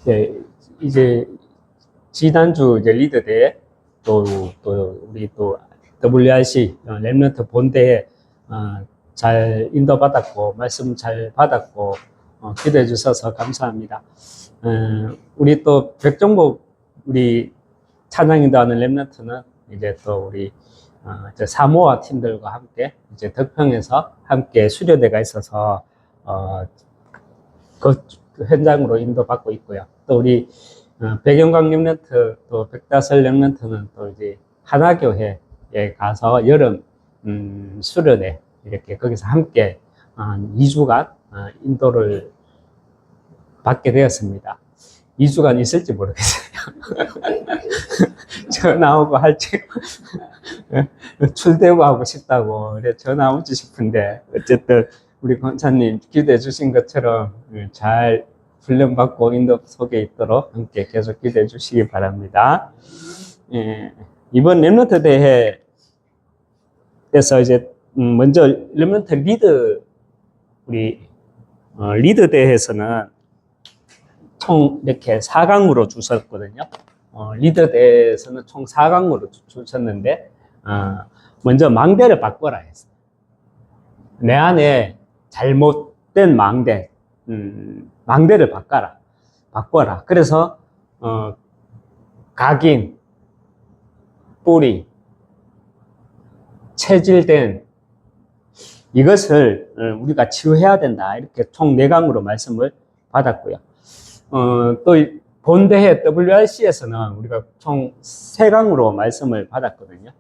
네, 이제 지난주 이제 리더대회 또 우리 또 WRC 랩런트 본대에 잘 인도받았고 말씀 잘 받았고 기도해 주셔서 감사합니다. 우리 또 백종복 우리 찬양 인도하는 랩런트는 이제 또 우리 사모아 팀들과 함께 이제 덕평에서 함께 수료대가 있어서 그 현장으로 인도받고 있고요. 또 우리 백영광 랩런트 또 백다설 랩런트는 또 이제 하나교회에 가서 여름 수련회 이렇게 거기서 함께 2주간 인도를 받게 되었습니다. 2주간 있을지 모르겠어요. 전화 오고 할지 출대고 하고 싶다고 전화 오지 싶은데 어쨌든 우리 권사님 기도해 주신 것처럼 잘 훈련받고 인도 속에 있도록 함께 계속 기도해 주시기 바랍니다. 이번 랩런트 대회에서 이제 먼저 랩런트 리드 우리 리드 대회에서는 총 이렇게 4강으로 주셨거든요. 리더 대회에서는 총 4강으로 주셨는데 먼저 망대를 바꿔라 했어요. 내 안에 잘못된 망대를 바꿔라. 그래서 각인, 뿌리, 체질된 이것을 우리가 치유해야 된다. 이렇게 총 4강으로 말씀을 받았고요. 또 본대회 WRC에서는 우리가 총 3강으로 말씀을 받았거든요.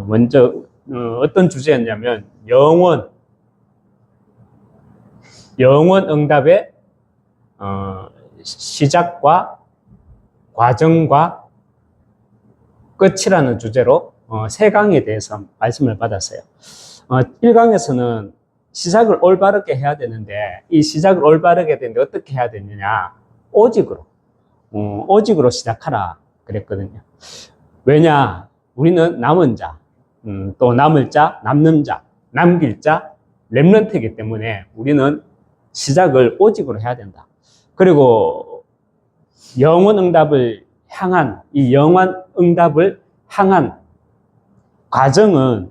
먼저 어떤 주제였냐면 영원 응답의 시작과 과정과 끝이라는 주제로 3강에 대해서 말씀을 받았어요. 1강에서는 시작을 올바르게 해야 되는데 이 시작을 올바르게 되는데 어떻게 해야 되느냐, 오직으로 시작하라 그랬거든요. 왜냐, 우리는 남은 자, 또 남을 자, 남는 자, 남길 자, 렘넌트이기 때문에 우리는 시작을 오직으로 해야 된다. 그리고 영원 응답을 향한 과정은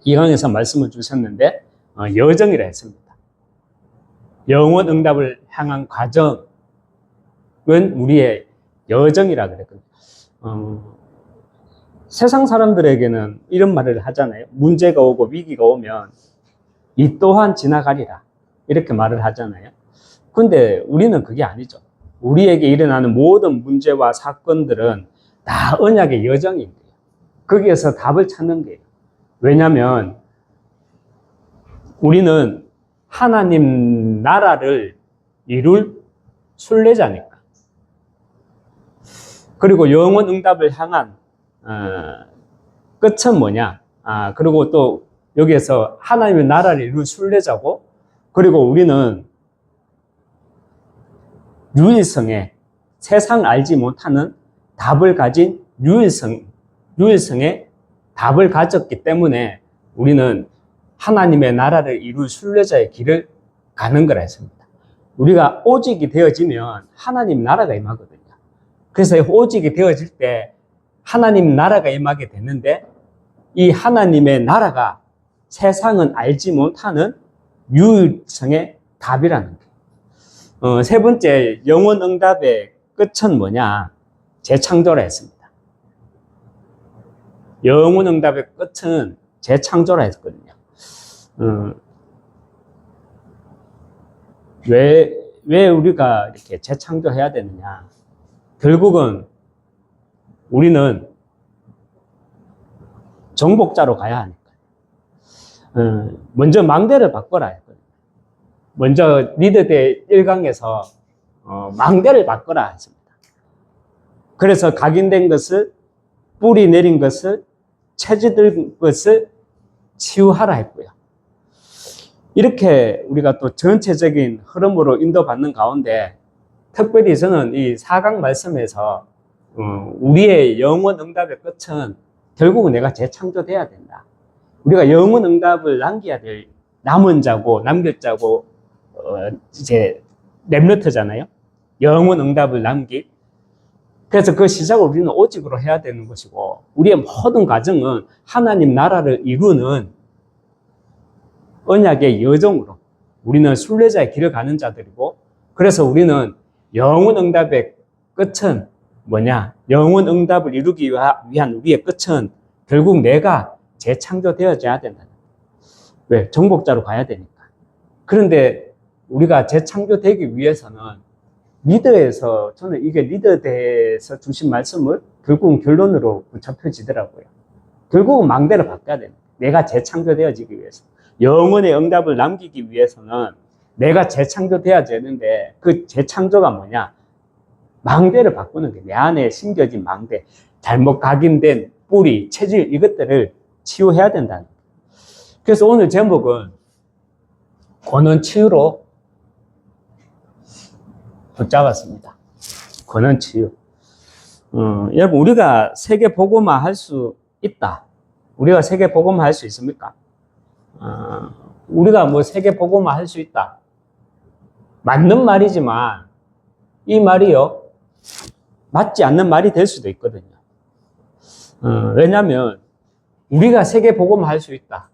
이 강에서 말씀을 주셨는데 여정이라 했습니다. 영원 응답을 향한 과정은 우리의 여정이라 그랬거든요. 세상 사람들에게는 이런 말을 하잖아요. 문제가 오고 위기가 오면 이 또한 지나가리라 이렇게 말을 하잖아요. 근데 우리는 그게 아니죠. 우리에게 일어나는 모든 문제와 사건들은 다 언약의 여정인 거예요. 거기에서 답을 찾는 거예요. 왜냐하면 우리는 하나님 나라를 이룰 순례자니까. 그리고 영원 응답을 향한 끝은 뭐냐? 그리고 또 여기에서 하나님의 나라를 이룰 순례자고, 그리고 우리는 유일성에 세상 알지 못하는 답을 가진 유일성의 답을 가졌기 때문에 우리는 하나님의 나라를 이룰 순례자의 길을 가는 거라 했습니다. 우리가 오직이 되어지면 하나님 나라가 임하거든요. 그래서 오직이 되어질 때 하나님 나라가 임하게 되는데 이 하나님의 나라가 세상은 알지 못하는 유일성의 답이라는 거예요. 세 번째, 영원 응답의 끝은 뭐냐? 재창조라 했습니다. 영원 응답의 끝은 재창조라 했거든요. 왜 우리가 이렇게 재창조해야 되느냐? 결국은 우리는 정복자로 가야 하니까. 먼저 망대를 바꿔라 했거든요. 먼저 리더대 1강에서 망대를 바꿔라 했습니다. 그래서 각인된 것을, 뿌리 내린 것을, 체질된 것을 치유하라 했고요. 이렇게 우리가 또 전체적인 흐름으로 인도받는 가운데 특별히 저는 이 4강 말씀에서 우리의 영원 응답의 끝은 결국은 내가 재창조돼야 된다. 우리가 영원 응답을 남겨야 될 남은 자고 남길 자고 이제 렘넌트잖아요. 영원 응답을 남길. 그래서 그 시작을 우리는 오직으로 해야 되는 것이고, 우리의 모든 과정은 하나님 나라를 이루는 언약의 여정으로 우리는 순례자의 길을 가는 자들이고, 그래서 우리는 영원 응답의 끝은 뭐냐? 영원 응답을 이루기 위한 우리의 끝은 결국 내가 재창조되어져야 된다. 왜? 정복자로 가야 되니까. 그런데 우리가 재창조되기 위해서는 리더에서, 저는 이게 리더에서 주신 말씀을 결국은 결론으로 접혀지더라고요. 결국은 망대를 바꿔야 됩니다. 내가 재창조되어지기 위해서. 영원의 응답을 남기기 위해서는 내가 재창조돼야 되는데, 그 재창조가 뭐냐? 망대를 바꾸는 게, 내 안에 심겨진 망대, 잘못 각인된 뿌리, 체질, 이것들을 치유해야 된다는 거예요. 그래서 오늘 제목은 권원치유로 붙잡았습니다. 권원치유. 여러분, 우리가 세계 복음화 할 수 있다. 우리가 세계 복음화 할 수 있습니까? 우리가 뭐 세계 복음화 할 수 있다. 맞는 말이지만, 이 말이요, 맞지 않는 말이 될 수도 있거든요. 왜냐하면, 우리가 세계 복음화 할 수 있다.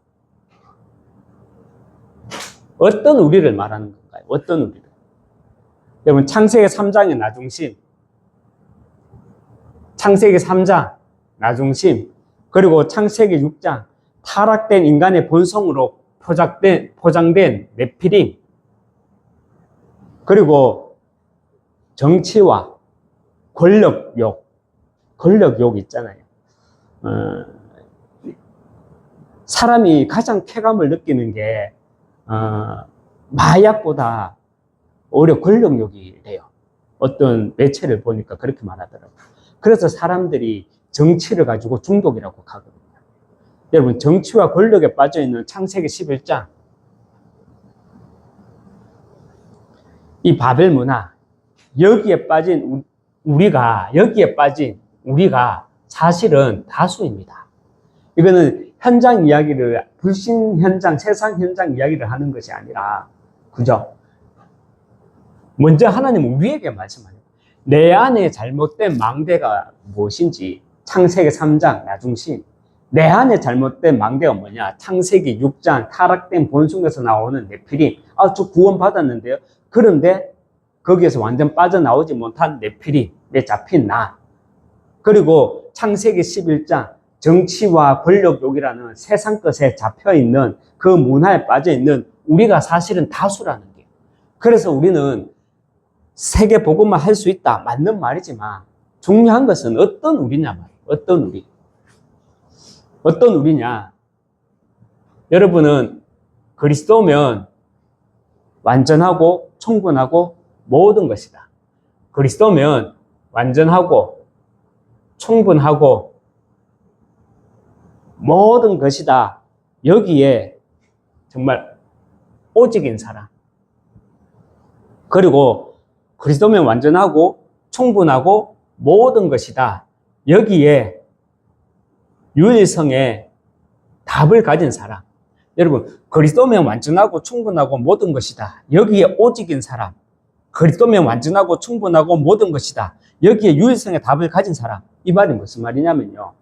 어떤 우리를 말하는 건가요? 어떤 우리를? 여러분, 창세기 3장의 나중심, 창세기 3장, 나중심, 그리고 창세기 6장, 타락된 인간의 본성으로 포장된 네피림, 그리고 정치와 권력욕 있잖아요. 사람이 가장 쾌감을 느끼는 게 마약보다 오히려 권력욕이래요. 어떤 매체를 보니까 그렇게 말하더라고요. 그래서 사람들이 정치를 가지고 중독이라고 하거든요. 여러분, 정치와 권력에 빠져있는 창세기 11장, 이 바벨 문화, 여기에 빠진 우리가 사실은 다수입니다. 이거는 현장 이야기를, 불신 현장, 세상 현장 이야기를 하는 것이 아니라, 그죠? 먼저 하나님은 우리에게 말씀하세요. 내 안에 잘못된 망대가 무엇인지, 창세기 3장, 나중심. 내 안에 잘못된 망대가 뭐냐? 창세기 6장, 타락된 본성에서 나오는 네피림. 저 구원받았는데요. 그런데 거기에서 완전 빠져나오지 못한 네피림에 잡힌 나. 그리고 창세기 11장, 정치와 권력욕이라는 세상 것에 잡혀있는 그 문화에 빠져있는 우리가 사실은 다수라는 게. 그래서 우리는 세계 복음화 할 수 있다. 맞는 말이지만 중요한 것은 어떤 우리냐 말이에요. 어떤 우리. 어떤 우리냐. 여러분은 그리스도면 완전하고 충분하고 모든 것이다. 그리스도면 완전하고 충분하고 모든 것이다. 여기에 정말 오직인 사람. 그리고 그리스도면 완전하고 충분하고 모든 것이다. 여기에 유일성의 답을 가진 사람. 여러분, 그리스도면 완전하고 충분하고 모든 것이다. 여기에 오직인 사람. 그리스도면 완전하고 충분하고 모든 것이다. 여기에 유일성의 답을 가진 사람. 이 말이 무슨 말이냐면요.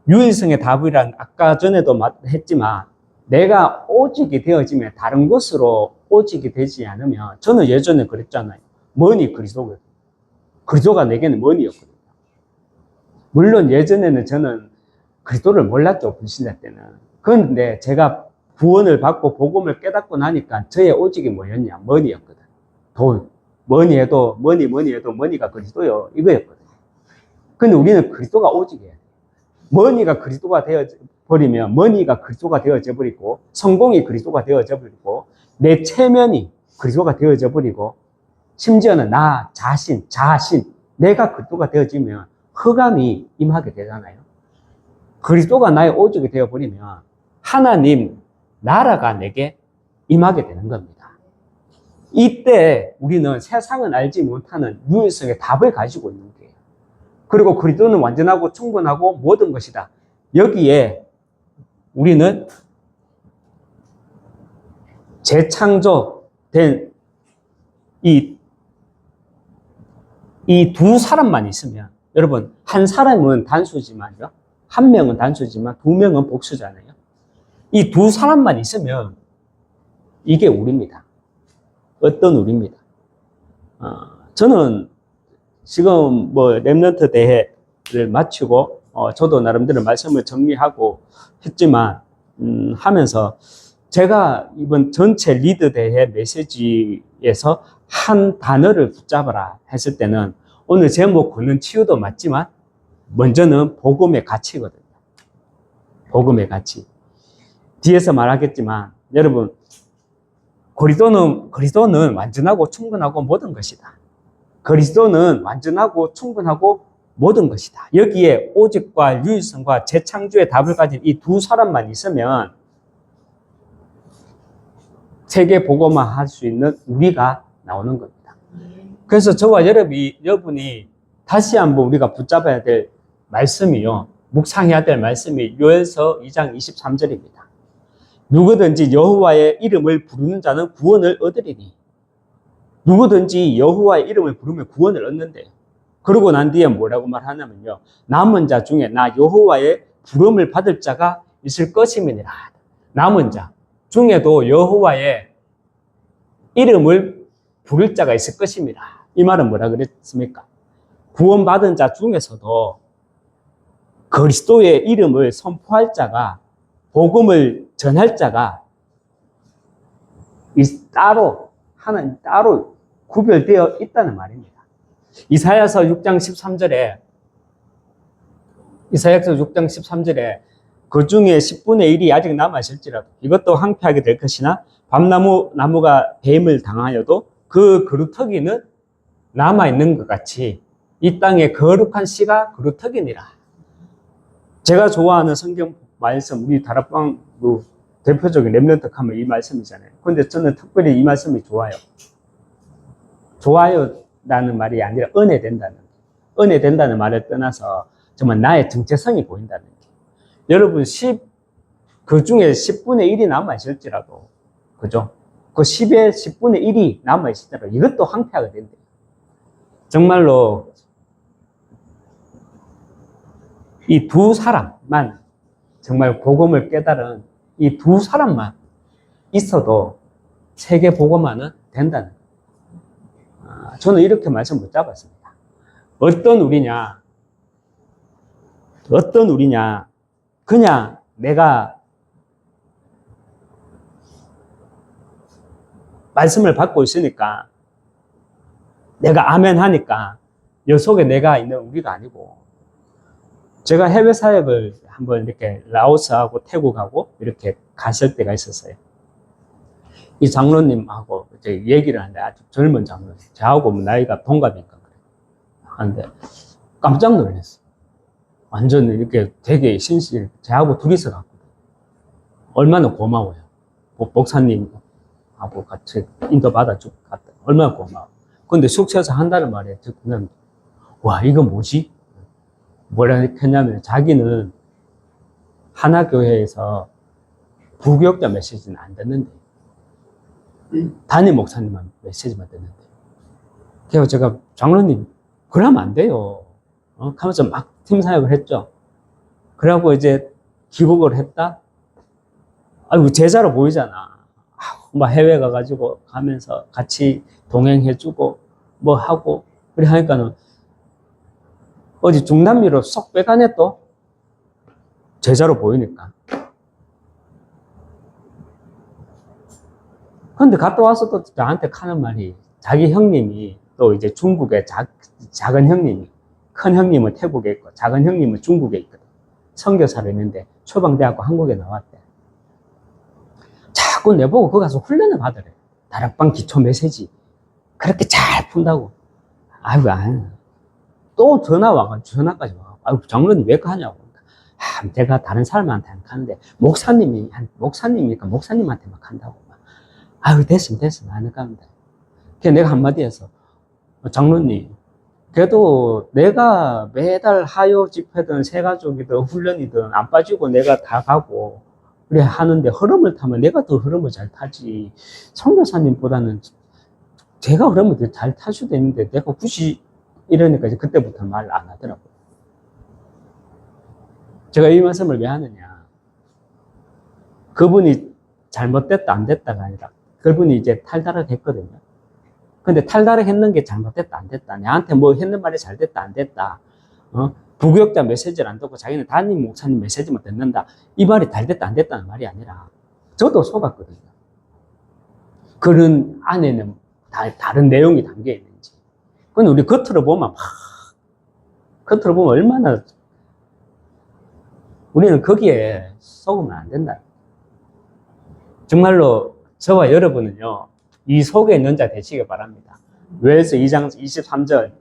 유일성의 답이란 아까 전에도 했지만 내가 오직이 되어지면 다른 것으로 오직이 되지 않으면, 저는 예전에 그랬잖아요. 머니 그리스도거든요. 그리스도가 내게는 머니였거든요. 물론 예전에는 저는 그리스도를 몰랐죠. 불신자 때는. 그런데 제가 구원을 받고 복음을 깨닫고 나니까 저의 오직이 뭐였냐? 머니였거든. 돈. 머니해도 머니가 그리스도요. 이거였거든요. 근데 우리는 그리스도가 오직이에요. 머니가 그리스도가 되어버리면 머니가 그리스도가 되어져 버리고, 성공이 그리스도가 되어져 버리고, 내 체면이 그리스도가 되어져 버리고, 심지어는 나 자신, 내가 그리스도가 되어지면 흑암이 임하게 되잖아요. 그리스도가 나의 오직이 되어버리면 하나님 나라가 내게 임하게 되는 겁니다. 이때 우리는 세상은 알지 못하는 유일성의 답을 가지고 있는 거예요. 그리고 그리스도는 완전하고 충분하고 모든 것이다. 여기에 우리는 재창조된 이 이 두 사람만 있으면, 여러분, 한 사람은 단수지만요. 한 명은 단수지만 두 명은 복수잖아요. 이 두 사람만 있으면 이게 우리입니다. 어떤 우리입니다. 저는 지금 뭐 렘넌트 대회를 마치고 저도 나름대로 말씀을 정리하고 했지만 하면서 제가 이번 전체 리드 대회 메시지에서 한 단어를 붙잡아라 했을 때는 오늘 제목 거는 치유도 맞지만 먼저는 복음의 가치거든요. 복음의 가치. 뒤에서 말하겠지만 여러분 그리스도는 완전하고 충분하고 모든 것이다. 그리스도는 완전하고 충분하고 모든 것이다. 여기에 오직과 유일성과 재창조의 답을 가진 이 두 사람만 있으면 세계 복음화 할 수 있는 우리가 나오는 겁니다. 그래서 저와 여러분이 다시 한번 우리가 붙잡아야 될 말씀이요. 묵상해야 될 말씀이 요엘서 2장 23절입니다. 누구든지 여호와의 이름을 부르는 자는 구원을 얻으리니. 누구든지 여호와의 이름을 부르면 구원을 얻는데요. 그러고 난 뒤에 뭐라고 말하냐면요. 남은 자 중에 나 여호와의 부름을 받을 자가 있을 것임이니라. 남은 자 중에도 여호와의 이름을 부를 자가 있을 것입니다. 이 말은 뭐라 그랬습니까? 구원받은 자 중에서도 그리스도의 이름을 선포할 자가, 복음을 전할 자가 하나님 따로 구별되어 있다는 말입니다. 이사야서 6장 13절에 그 중에 10분의 1이 아직 남아있을지라도 이것도 황폐하게 될 것이나 밤나무가 뱀을 당하여도 그 그루터기는 남아있는 것 같이 이 땅의 거룩한 씨가 그루터기니라. 제가 좋아하는 성경 말씀, 우리 다락방 대표적인 렘넌트 하면 이 말씀이잖아요. 근데 저는 특별히 이 말씀이 좋아요. 좋아요라는 말이 아니라 은혜된다는 말을 떠나서 정말 나의 정체성이 보인다는 게. 여러분 그 중에 10분의 1이 남아있을지라도 그죠? 그 10의 10분의 1이 남아있을지라도 이것도 황폐하게 된대요. 정말로 이 두 사람만 정말 복음을 깨달은 이 두 사람만 있어도 세계 복음화는 된다는 거예요. 저는 이렇게 말씀 못 잡았습니다. 어떤 우리냐? 그냥 내가 말씀을 받고 있으니까 내가 아멘 하니까 여 속에 내가 있는 우리가 아니고, 제가 해외 사역을 한번 이렇게 라오스하고 태국하고 이렇게 갔을 때가 있었어요. 이 장로님하고 이제 얘기를 하는데 아주 젊은 장로님, 저하고 나이가 동갑이니까 그래. 하는데 깜짝 놀랐어. 완전 이렇게 되게 저하고 둘이서 갔거든. 얼마나 고마워요. 목사님하고 같이 인도 받아주고 갔다. 얼마나 고마워. 근데 숙소에서 한다는 말에 듣고는 와, 이거 뭐지? 뭐라 했냐면 자기는 하나교회에서 부교육자 메시지는 안 듣는데 담임 목사님만 메시지만 듣는데, 그래서 제가 장로님 그러면 안 돼요 하면서 막 팀사역을 했죠. 그러고 이제 귀국을 했다. 아이고 제자로 보이잖아. 막 해외 가가지고 가면서 같이 동행해주고 뭐 하고 그래 하니까는 어디 중남미로 쏙 빼가네 또. 제자로 보이니까. 근데 갔다 와서 또 저한테 하는 말이, 자기 형님이 또 이제 중국에 작은 형님이, 큰 형님은 태국에 있고 작은 형님은 중국에 있거든. 선교사로 있는데 초방대학교 한국에 나왔대. 자꾸 내보고 거기 가서 훈련을 받으래. 다락방 기초 메시지 그렇게 잘 푼다고. 아이고, 또 전화까지 와가지고, 아이고, 장로님 왜 하냐고. 제가 다른 사람한테 안 하는데, 목사님이니까 목사님한테만 한다고. 아이고, 됐으면 안 가는데. 그래서 내가 한마디 해서, 장로님, 그래도 내가 매달 하요 집회든 새가족이든 훈련이든 안 빠지고 내가 다 가고, 그래 하는데 흐름을 타면 내가 더 흐름을 잘 타지. 선교사님보다는 제가 흐름을 더 잘 탈 수도 있는데 내가 굳이 이러니까 이제 그때부터 말 안 하더라고요. 제가 이 말씀을 왜 하느냐. 그분이 잘못됐다, 안 됐다가 아니라 그분이 이제 탈달을 했거든요. 근데 탈달을 했는 게 잘못됐다, 안 됐다. 나한테 뭐 했는 말이 잘 됐다, 안 됐다. 부교육자 메시지를 안 듣고 자기는 담임 목사님 메시지만 듣는다. 이 말이 잘 됐다, 안 됐다는 말이 아니라 저도 속았거든요. 그런 안에는 다른 내용이 담겨 있는지. 근데 우리 겉으로 보면 겉으로 보면 얼마나 우리는 거기에 속으면 안 된다. 정말로 저와 여러분은요, 이 속에 있는 자 되시기 바랍니다. 요엘서 2장 23절,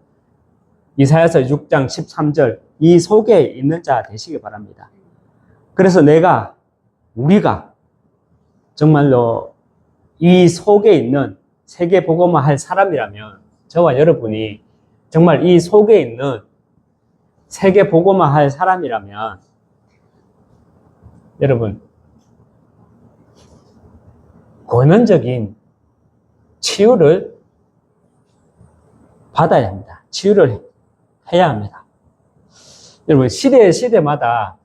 이사야서 6장 13절, 이 속에 있는 자 되시기 바랍니다. 그래서 우리가 정말로 이 속에 있는 세계 복음화 할 사람이라면, 저와 여러분이 정말 이 속에 있는 세계 복음화 할 사람이라면, 여러분, 권원적인 치유를 받아야 합니다. 치유를 해야 합니다. 여러분, 시대마다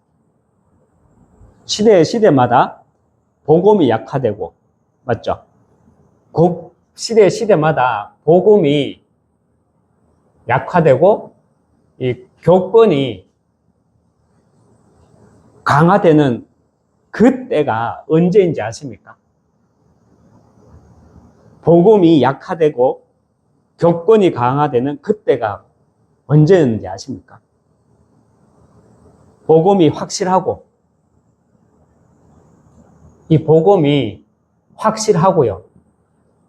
복음이 약화되고, 맞죠? 시대마다 복음이 약화되고, 이 교권이 강화되는 그때가 언제인지 아십니까? 복음이 약화되고 교권이 강화되는 그때가 언제였는지 아십니까? 복음이 확실하고, 이 복음이 확실하고요.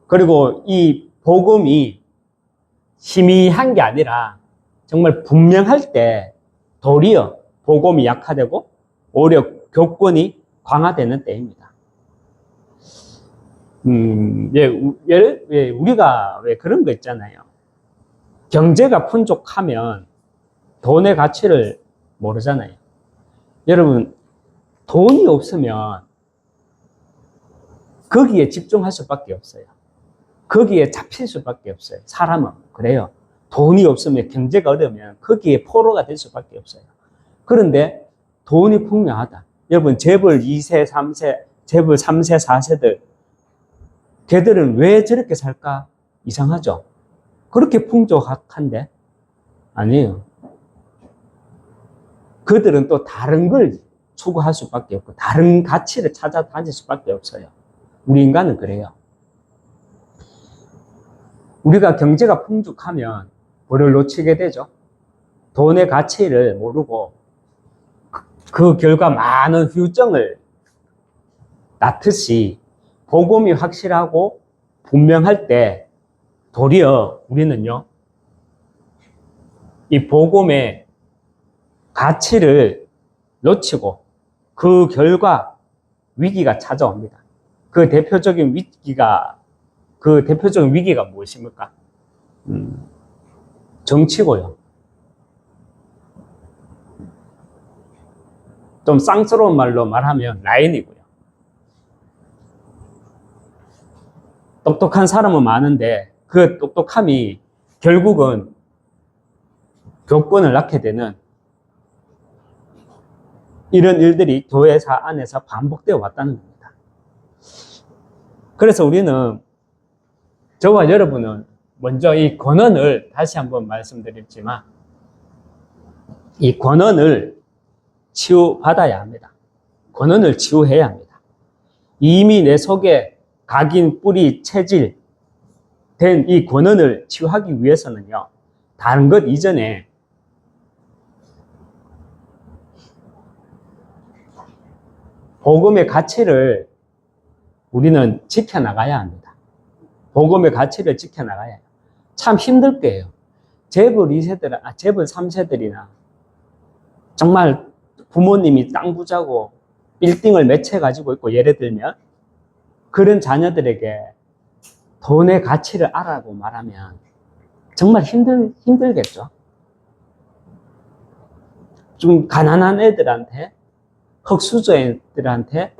그리고 이 복음이 희미한 게 아니라 정말 분명할 때 도리어 복음이 약화되고 오히려 교권이 강화되는 때입니다. 우리가 왜 그런 거 있잖아요. 경제가 풍족하면 돈의 가치를 모르잖아요. 여러분, 돈이 없으면 거기에 집중할 수밖에 없어요. 거기에 잡힐 수밖에 없어요. 사람은 그래요. 돈이 없으면, 경제가 어려우면 거기에 포로가 될 수밖에 없어요. 그런데 돈이 풍요하다. 여러분, 재벌 2세, 3세, 재벌 3세, 4세들, 걔들은 왜 저렇게 살까? 이상하죠? 그렇게 풍족한데? 아니에요. 그들은 또 다른 걸 추구할 수밖에 없고, 다른 가치를 찾아다닐 수밖에 없어요. 우리 인간은 그래요. 우리가 경제가 풍족하면 뭐를 놓치게 되죠? 돈의 가치를 모르고 그 결과 많은 후유증을 낳듯이 복음이 확실하고 분명할 때 도리어 우리는요, 이 복음의 가치를 놓치고 그 결과 위기가 찾아옵니다. 그 대표적인 위기가 무엇입니까? 정치고요. 좀 쌍스러운 말로 말하면 라인이고요. 똑똑한 사람은 많은데 그 똑똑함이 결국은 교권을 낳게 되는 이런 일들이 교회사 안에서 반복되어 왔다는 겁니다. 그래서 우리는, 저와 여러분은 먼저 이 권한을 다시 한번 말씀드렸지만, 이 권한을 치유받아야 합니다. 권한을 치유해야 합니다. 이미 내 속에 각인, 뿌리, 체질 된 이 권한을 치유하기 위해서는요, 다른 것 이전에 복음의 가치를 우리는 지켜나가야 합니다. 복음의 가치를 지켜나가야 해요. 참 힘들 거예요. 재벌 2세들, 재벌 3세들이나 정말 부모님이 땅 부자고 빌딩을 몇 채 가지고 있고, 예를 들면 그런 자녀들에게 돈의 가치를 알아라고 말하면 정말 힘들겠죠. 좀 가난한 애들한테, 흙수저 애들한테,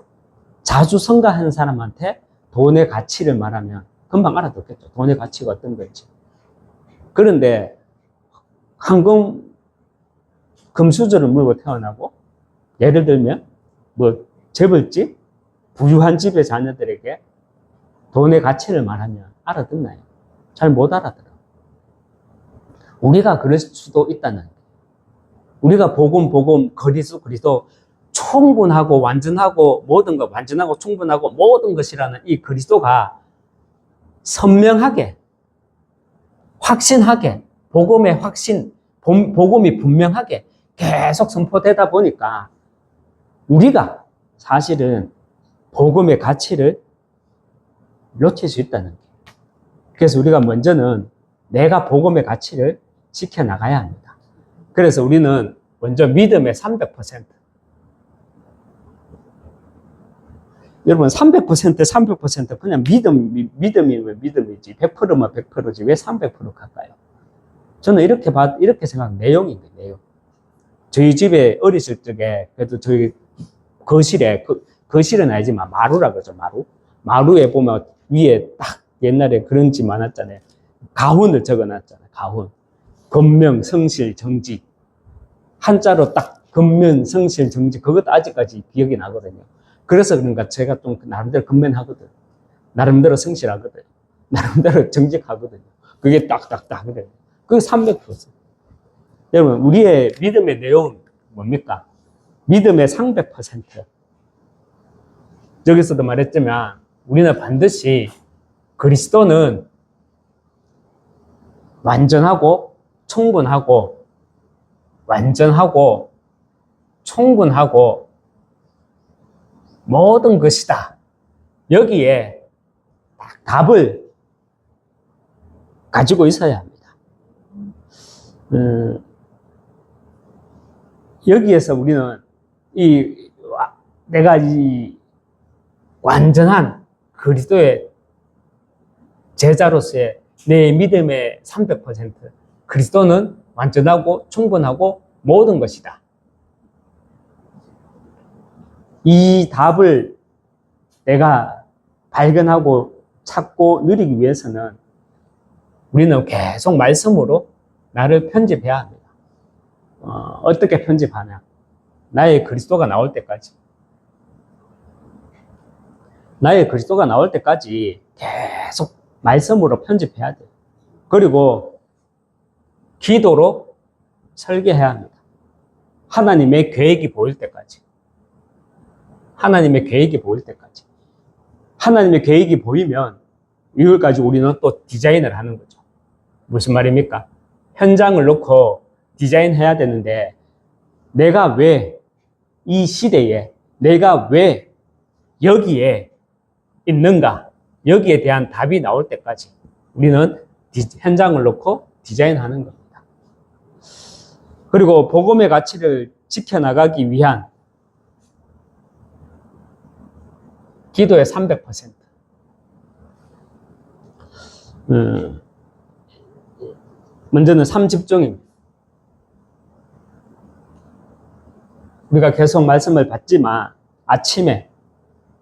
자주 성가하는 사람한테 돈의 가치를 말하면 금방 알아듣겠죠. 돈의 가치가 어떤 건지. 그런데 금수저를 물고 태어나고, 예를 들면 뭐 재벌집, 부유한 집의 자녀들에게 돈의 가치를 말하면 알아듣나요? 잘 못 알아들어. 우리가 그럴 수도 있다는 거예요. 우리가 복음, 그리스도, 충분하고 완전하고 모든 것, 완전하고 충분하고 모든 것이라는 이 그리스도가 선명하게, 확신하게, 복음의 확신, 복음이 분명하게 계속 선포되다 보니까 우리가 사실은 복음의 가치를 놓칠 수 있다는 거예요. 그래서 우리가 먼저는 내가 복음의 가치를 지켜나가야 합니다. 그래서 우리는 먼저 믿음의 300%. 여러분 300% 그냥 믿음이면 믿음이지 100%면 100%지 왜 300% 갈까요? 저는 이렇게 생각하는 내용인 거예요. 내용. 저희 집에 어렸을 적에 그래도 저희 거실에 거실은 아니지만 마루라 그러죠. 마루에 보면 위에 딱 옛날에 그런 집 많았잖아요. 가훈을 적어놨잖아요. 가훈. 건명, 성실, 정직. 한자로 딱 건면, 성실, 정직. 그것도 아직까지 기억이 나거든요. 그래서 그런가 제가 좀 나름대로 건면하거든. 나름대로 성실하거든. 나름대로 정직하거든요. 그게 딱딱딱 그래요. 그게 300%. 여러분, 우리의 믿음의 내용은 뭡니까? 믿음의 300%. 여기서도 말했지만 우리는 반드시 그리스도는 완전하고 충분하고 모든 것이다. 여기에 답을 가지고 있어야 합니다. 여기에서 우리는 내가 이 완전한 그리스도의 제자로서의 내 믿음의 300%, 그리스도는 완전하고 충분하고 모든 것이다. 이 답을 내가 발견하고 찾고 누리기 위해서는 우리는 계속 말씀으로 나를 편집해야 합니다. 어떻게 편집하냐? 나의 그리스도가 나올 때까지. 나의 그리스도가 나올 때까지 계속 말씀으로 편집해야 돼요. 그리고 기도로 설계해야 합니다. 하나님의 계획이 보일 때까지. 하나님의 계획이 보일 때까지. 하나님의 계획이 보이면 이걸 가지고 우리는 또 디자인을 하는 거죠. 무슨 말입니까? 현장을 놓고 디자인해야 되는데 내가 왜 이 시대에 내가 왜 여기에 있는가? 여기에 대한 답이 나올 때까지 우리는 현장을 놓고 디자인하는 겁니다. 그리고 복음의 가치를 지켜나가기 위한 기도의 300%. 먼저는 삶집중입니다. 우리가 계속 말씀을 받지만 아침에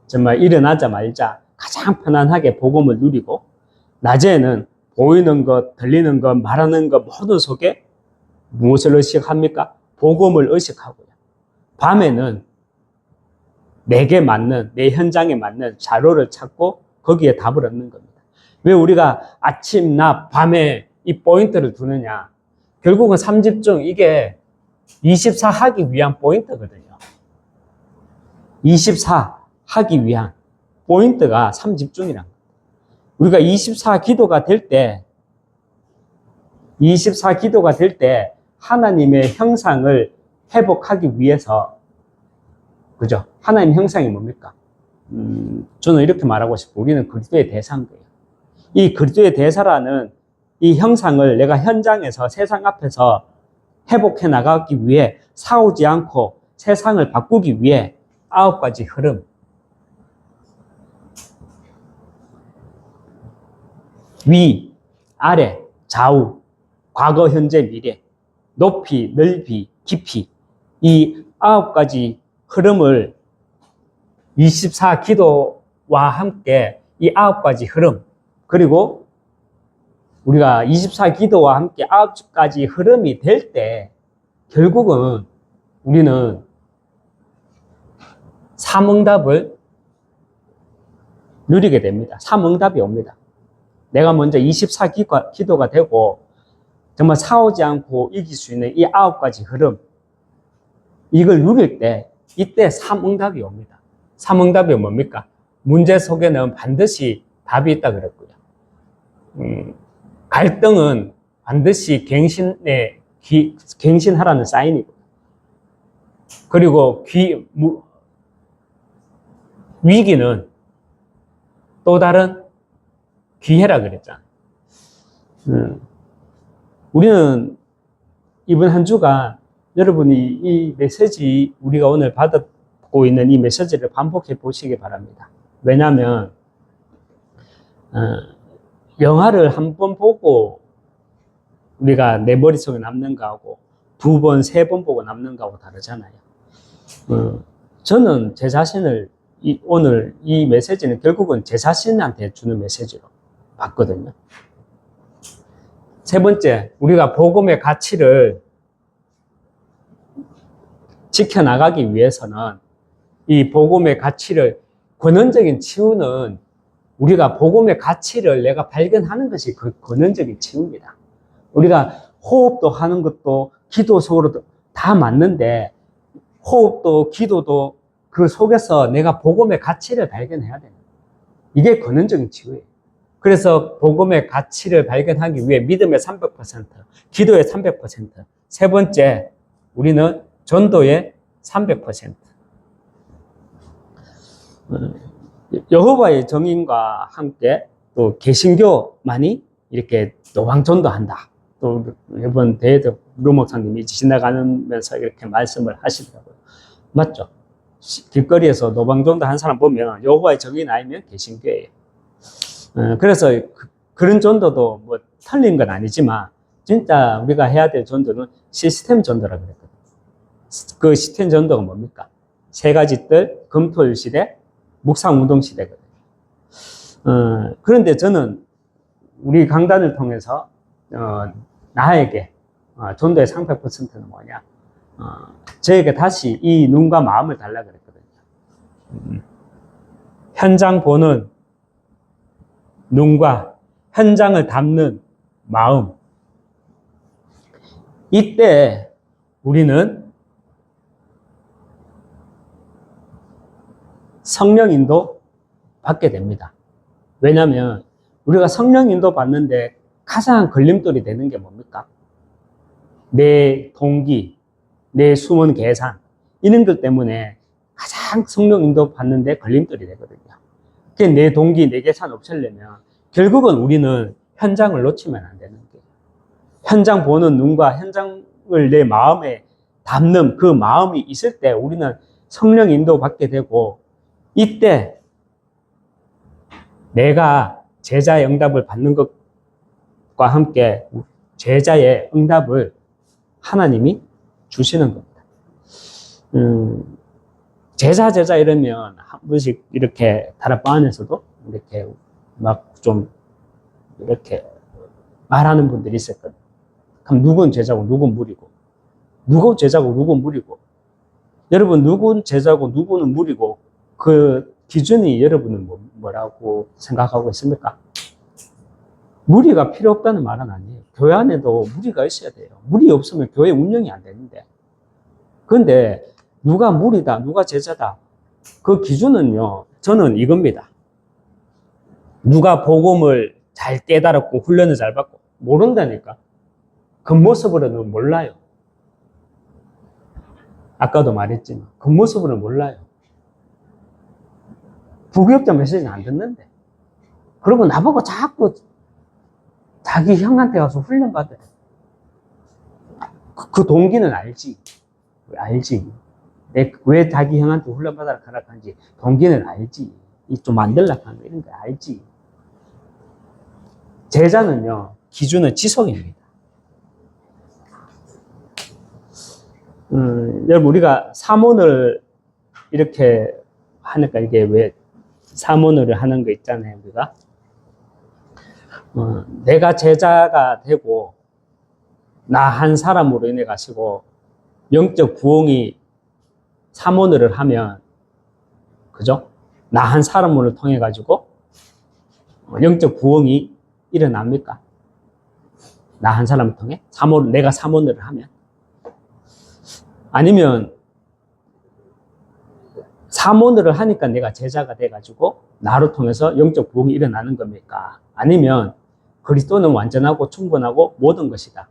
정말 일어나자마자 가장 편안하게 복음을 누리고 낮에는 보이는 것, 들리는 것, 말하는 것 모든 속에 무엇을 의식합니까? 복음을 의식하고요. 밤에는 내게 맞는, 내 현장에 맞는 자료를 찾고 거기에 답을 얻는 겁니다. 왜 우리가 아침, 낮, 밤에 이 포인트를 두느냐? 결국은 삼집중, 이게 24 하기 위한 포인트거든요. 24 하기 위한 포인트가 삼집중이란 거예요. 우리가 24 기도가 될 때 하나님의 형상을 회복하기 위해서, 그죠? 하나님 형상이 뭡니까? 저는 이렇게 말하고 싶고, 우리는 그리스도의 대사인 거예요. 이 그리스도의 대사라는 이 형상을 내가 현장에서 세상 앞에서 회복해 나가기 위해 싸우지 않고 세상을 바꾸기 위해 9가지 흐름. 위, 아래, 좌우, 과거, 현재, 미래, 높이, 넓이, 깊이. 이 9가지 흐름을 24 기도와 함께 이 9가지 흐름, 그리고 우리가 24기도와 함께 9가지 흐름이 될 때 결국은 우리는 삼응답을 누리게 됩니다. 삼응답이 옵니다. 내가 먼저 24기도가 되고 정말 싸우지 않고 이길 수 있는 이 9가지 흐름, 이걸 누릴 때 이때 삼응답이 옵니다. 삼응답이 뭡니까? 문제 속에는 반드시 답이 있다 그랬고요. 갈등은 반드시 갱신하라는 사인이고, 그리고 위기는 또 다른 기회라 그랬잖아요. 우리는 이번 한 주간 여러분이 이 메시지, 우리가 오늘 받고 있는 이 메시지를 반복해 보시기 바랍니다. 왜냐하면 영화를 한 번 보고 우리가 내 머릿속에 남는 거하고 2번, 3번 보고 남는 거하고 다르잖아요. 저는 제 자신을 오늘 이 메시지는 결국은 제 자신한테 주는 메시지로 봤거든요. 세 번째, 우리가 복음의 가치를 지켜나가기 위해서는 이 복음의 가치를, 근원적인 치유는 우리가 복음의 가치를 내가 발견하는 것이 그 근원적인 치유입니다. 우리가 호흡도 하는 것도 기도 속으로도 다 맞는데, 호흡도 기도도 그 속에서 내가 복음의 가치를 발견해야 됩니다. 이게 근원적인 치유예요. 그래서 복음의 가치를 발견하기 위해 믿음의 300%, 기도의 300%, 세 번째, 우리는 전도의 300%. 여호와의 정인과 함께 또 개신교만이 이렇게 노방전도한다. 또 이번 대회도 루 목사님이 지나가면서 이렇게 말씀을 하시더라고요. 맞죠? 길거리에서 노방전도 한 사람 보면 여호와의 정인 아니면 개신교예요. 그래서 그런 전도도 뭐 틀린 건 아니지만 진짜 우리가 해야 될 전도는 시스템 전도라 그랬거든요. 그 시스템 전도가 뭡니까? 3가지 뜰, 금토일 시대, 묵상운동 시대거든요. 그런데 저는 우리 강단을 통해서 나에게 전도의 300%는 뭐냐? 저에게 다시 이 눈과 마음을 달라 그랬거든요. 현장 보는 눈과 현장을 담는 마음. 이때 우리는 성령 인도 받게 됩니다. 왜냐하면 우리가 성령 인도 받는데 가장 걸림돌이 되는 게 뭡니까? 내 동기, 내 숨은 계산, 이런 것 때문에 가장 성령 인도 받는데 걸림돌이 되거든요. 내 동기, 내 계산 없애려면 결국은 우리는 현장을 놓치면 안 되는 거예요. 현장 보는 눈과 현장을 내 마음에 담는 그 마음이 있을 때 우리는 성령 인도 받게 되고, 이때 내가 제자의 응답을 받는 것과 함께 제자의 응답을 하나님이 주시는 겁니다. 제자 이러면 한 번씩 이렇게 다락방 안에서도 이렇게 막 좀 이렇게 말하는 분들이 있었거든요. 그럼 누군 제자고 누군 무리고, 누군 제자고 누군 무리고, 여러분 누군 제자고 누구는 무리고, 그 기준이 여러분은 뭐라고 생각하고 있습니까? 무리가 필요 없다는 말은 아니에요. 교회 안에도 무리가 있어야 돼요. 무리 없으면 교회 운영이 안 되는데. 그런데 누가 무리다, 누가 제자다, 그 기준은요, 저는 이겁니다. 누가 복음을 잘 깨달았고 훈련을 잘 받고, 모른다니까. 겉모습으로는 몰라요. 아까도 말했지만 겉모습으로는 몰라요. 부교육자 메시지는 안 듣는데, 그리고 나보고 자꾸 자기 형한테 가서 훈련 받아요. 그 동기는 알지. 왜 자기 형한테 훈련 받아라 하는지 동기는 알지. 좀 만들려고 하는 거 이런 거 알지. 제자는요, 기준은 지속입니다. 여러분, 우리가 사모를 이렇게 하니까 이게 왜 사모를 하는 거 있잖아요, 우리가. 내가 제자가 되고 나 한 사람으로 인해 가지고 영적 부흥이 사모늘을 하면, 그죠? 나 한 사람을 통해 가지고 영적 부흥이 일어납니까? 나 한 사람을 통해 내가 사모늘을 하면, 아니면 사모늘을 하니까 내가 제자가 돼 가지고 나로 통해서 영적 부흥이 일어나는 겁니까? 아니면 그리스도는 완전하고 충분하고 모든 것이다,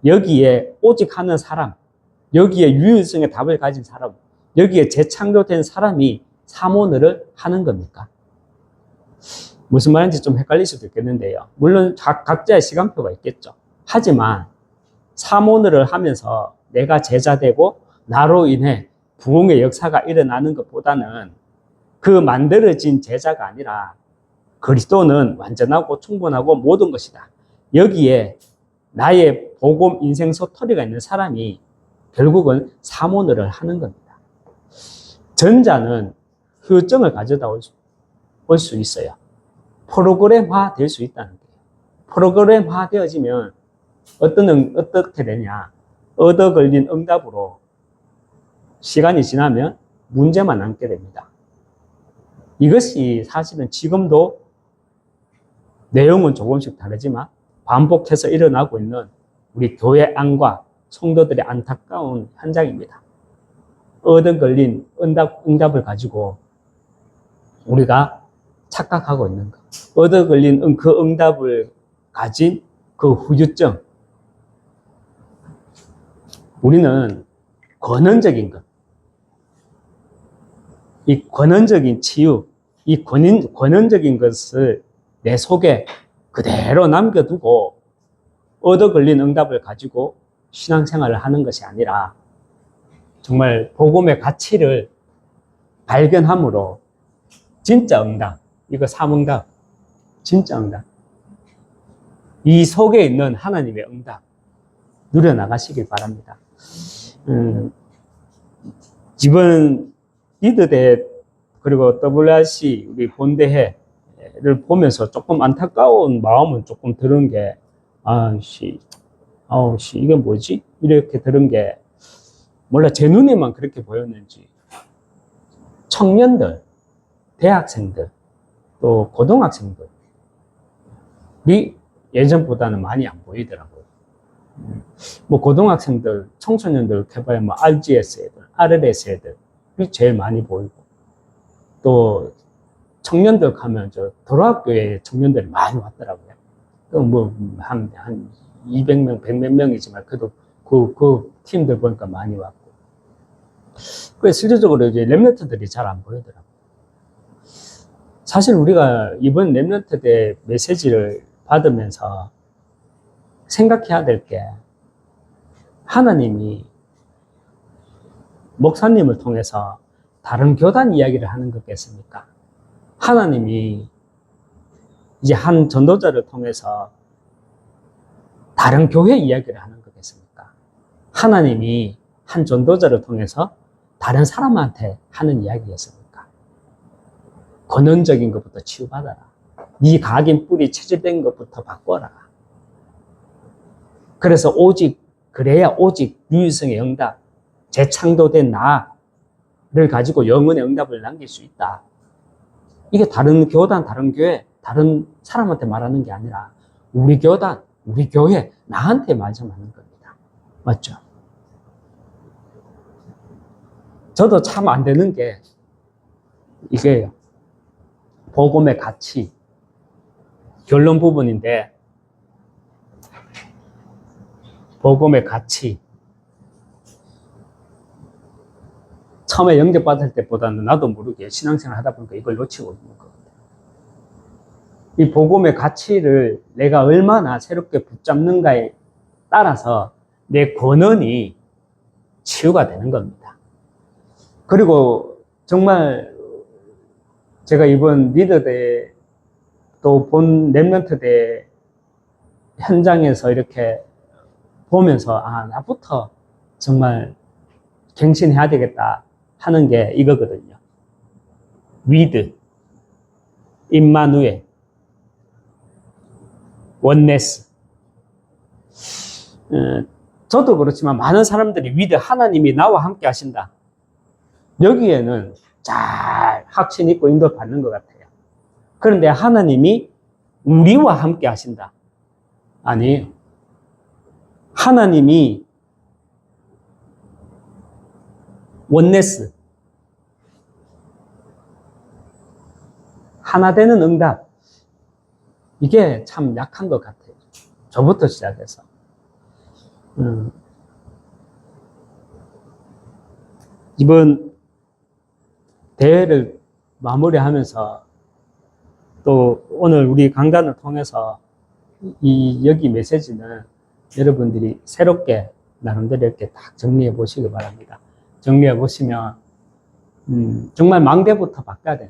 여기에 오직 하는 사람, 여기에 유일성의 답을 가진 사람, 여기에 재창조된 사람이 사모늘을 하는 겁니까? 무슨 말인지 좀 헷갈릴 수도 있겠는데요. 물론 각자의 시간표가 있겠죠. 하지만 사모늘을 하면서 내가 제자되고 나로 인해 부흥의 역사가 일어나는 것보다는 그 만들어진 제자가 아니라 그리스도는 완전하고 충분하고 모든 것이다, 여기에 나의 복음 인생 소터리가 있는 사람이 결국은 사모늘을 하는 겁니다. 전자는 효증을 가져다 올 수 있어요. 프로그램화 될 수 있다는 거예요. 프로그램화 되어지면 어떻게 되냐, 얻어 걸린 응답으로 시간이 지나면 문제만 남게 됩니다. 이것이 사실은 지금도 내용은 조금씩 다르지만 반복해서 일어나고 있는 우리 교회 안과 성도들의 안타까운 현장입니다. 얻어 걸린 응답을 가지고 우리가 착각하고 있는 것, 얻어 걸린 그 응답을 가진 그 후유증, 우리는 권원적인 것, 이 권원적인 치유, 이 권원적인 것을 내 속에 그대로 남겨두고 얻어 걸린 응답을 가지고 신앙생활을 하는 것이 아니라 정말 복음의 가치를 발견함으로 진짜 응답, 이거 삼응답, 진짜 응답, 이 속에 있는 하나님의 응답 누려나가시길 바랍니다. 이번 리드대 그리고 WRC 우리 본대회를 보면서 조금 안타까운 마음은 조금 들은 게, 이게 뭐지? 이렇게 들은 게, 몰라 제 눈에만 그렇게 보였는지 청년들, 대학생들, 또 고등학생들이 예전보다는 많이 안 보이더라고요. 뭐 고등학생들, 청소년들 해봐야 뭐 RGS 애들, RLS 애들이 제일 많이 보이고, 또 청년들 가면 저 도로학교에 청년들이 많이 왔더라고요. 뭐 한 200명, 100몇 명이지만 그래도 그 팀들 보니까 많이 왔고, 그 실질적으로 이제 랩런트들이 잘 안 보이더라고요. 사실 우리가 이번 랩런트 대 메시지를 받으면서 생각해야 될 게, 하나님이 목사님을 통해서 다른 교단 이야기를 하는 거겠습니까? 하나님이 이제 한 전도자를 통해서 다른 교회 이야기를 하는 거겠습니까? 하나님이 한 전도자를 통해서 다른 사람한테 하는 이야기였습니까? 권원적인 것부터 치유받아라. 네 각인 뿌리 체질된 것부터 바꿔라. 그래서 그래야 오직 유일성의 응답, 재창조된 나를 가지고 영혼의 응답을 남길 수 있다. 이게 다른 교단, 다른 교회, 다른 사람한테 말하는 게 아니라 우리 교단, 우리 교회, 나한테 말씀하는 겁니다. 맞죠? 저도 참 안 되는 게 이게요. 복음의 가치, 결론 부분인데, 복음의 가치, 처음에 영접받을 때보다는 나도 모르게 신앙생활 하다 보니까 이걸 놓치고 있는 것 같아요. 이 복음의 가치를 내가 얼마나 새롭게 붙잡는가에 따라서 내 권한이 치유가 되는 겁니다. 그리고 정말 제가 이번 리더대 또 본 랩런트대 현장에서 이렇게 보면서 나부터 정말 갱신해야 되겠다 하는 게 이거거든요. 위드, 임마누엘. 원네스. 저도 그렇지만 많은 사람들이 위대 하나님이 나와 함께 하신다. 여기에는 잘 확신 있고 인도받는 것 같아요. 그런데 하나님이 우리와 함께 하신다. 아니에요. 하나님이 원네스, 하나 되는 응답, 이게 참 약한 것 같아요. 저부터 시작해서. 이번 대회를 마무리하면서 또 오늘 우리 강단을 통해서 여기 메시지는 여러분들이 새롭게 나름대로 이렇게 딱 정리해 보시기 바랍니다. 정리해 보시면 정말 망대부터 바꿔야 돼요.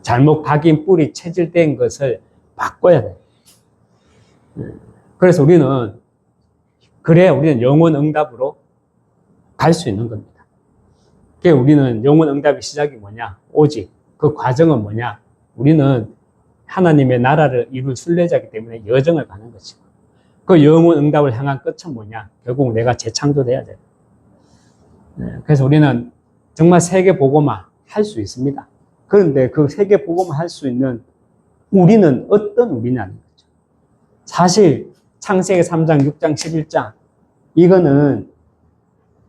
잘못 각인 뿌리 체질된 것을 바꿔야 돼요. 그래서 우리는 영혼 응답으로 갈 수 있는 겁니다. 그러니까 우리는 영혼 응답의 시작이 뭐냐? 오직 그 과정은 뭐냐? 우리는 하나님의 나라를 이룰 순례자이기 때문에 여정을 가는 것이고, 그 영혼 응답을 향한 끝은 뭐냐? 결국 내가 재창조돼야 돼요. 그래서 우리는 정말 세계 복음화 할 수 있습니다. 그런데 그 세계 복음화 할 수 있는 우리는 어떤 우리냐는 거죠. 사실 창세기 3장, 6장, 11장 이거는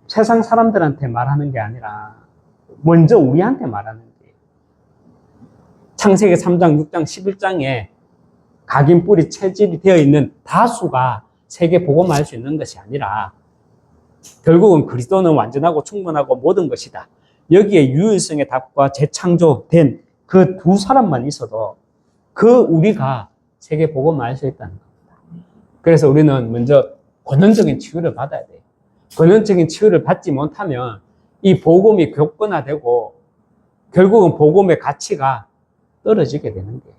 세상 사람들한테 말하는 게 아니라 먼저 우리한테 말하는 거예요. 창세기 3장, 6장, 11장에 각인 뿌리 체질이 되어 있는 다수가 세계 복음화할 수 있는 것이 아니라 결국은 그리스도는 완전하고 충분하고 모든 것이다. 여기에 유일성의 답과 재창조된 그 두 사람만 있어도 그 우리가 세계 복음화할 수 있다는 겁니다. 그래서 우리는 먼저 권원적인 치유를 받아야 돼요. 권원적인 치유를 받지 못하면 이 복음이 격분화되고 결국은 복음의 가치가 떨어지게 되는 거예요.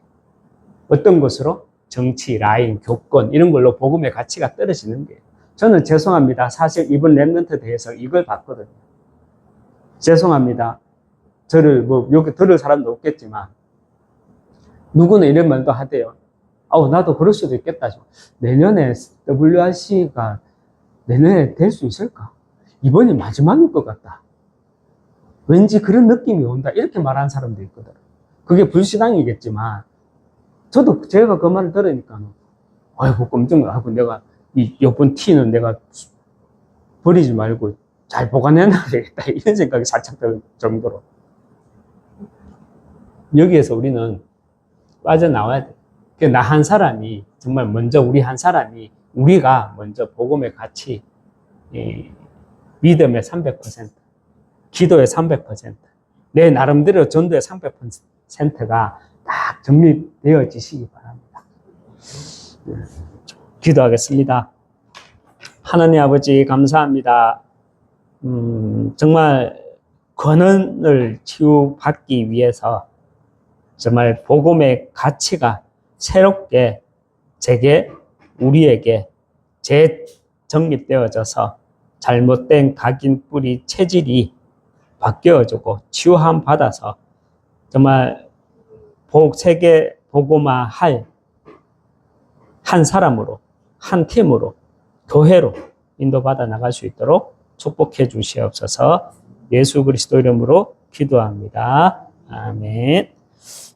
어떤 것으로? 정치, 라인, 교권 이런 걸로 복음의 가치가 떨어지는 거예요. 저는 죄송합니다. 사실 이번 랩런트 대회에서 이걸 봤거든요. 죄송합니다. 저를 여기 들을 사람도 없겠지만 누구는 이런 말도 하대요. 나도 그럴 수도 있겠다. 내년에 WRC가 내년에 될 수 있을까? 이번이 마지막일 것 같다. 왠지 그런 느낌이 온다. 이렇게 말하는 사람도 있거든. 그게 불신앙이겠지만 저도 제가 그 말을 들으니까 아이고 깜짝 놀라고 내가 이번 티는 내가 버리지 말고 잘 보관해놔야 되겠다. 이런 생각이 살짝 들 정도로 여기에서 우리는 빠져나와야 돼. 나 한 사람이 정말 먼저 우리가 먼저 복음의 가치, 믿음의 300%, 기도의 300%, 내 나름대로 전도의 300%가 딱 정리되어지시기 바랍니다. 기도하겠습니다. 하나님 아버지 감사합니다. 정말 권한을 치유받기 위해서 정말 복음의 가치가 새롭게 우리에게 재정립되어져서 잘못된 각인 뿌리 체질이 바뀌어지고 치유함 받아서 정말 세계 복음화 할 한 사람으로, 한 팀으로, 교회로 인도받아 나갈 수 있도록 축복해 주시옵소서. 예수 그리스도 이름으로 기도합니다. 아멘.